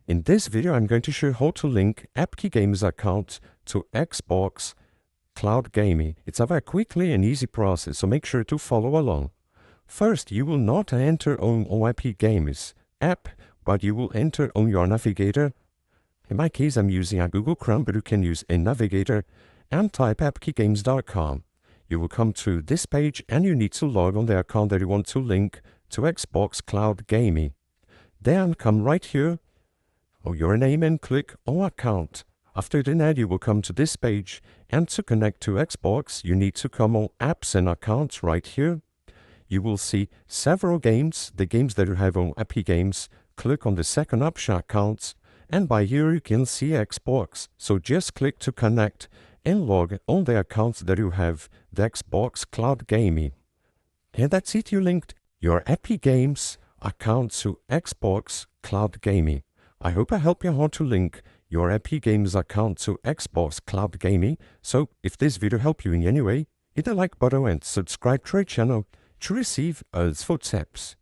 In this video, I'm going to show you how to link AppKey Games account to Xbox Cloud Gaming. It's a very quickly and easy process, so make sure to follow along. First, you will not enter on AppKey Games app, but you will enter on your navigator. In my case, I'm using a Google Chrome, but you can use a navigator and type appkeygames.com. You will come to this page and you need to log on the account that you want to link to Xbox Cloud Gaming. Then come right here, your name, and click on account. After that, you will come to this page, and to connect to Xbox, you need to come on apps and accounts right here. You will see several games, the games that you have on AppKey Games. Click on the second option, accounts, and by here you can see Xbox. So just click to connect and log on the accounts that you have, the Xbox Cloud Gaming. And that's it, you linked your AppKey Games account to Xbox Cloud Gaming. I hope I helped you how to link your AppKey Games account to Xbox Cloud Gaming. So if this video helped you in any way, hit the like button and subscribe to our channel to receive useful tips.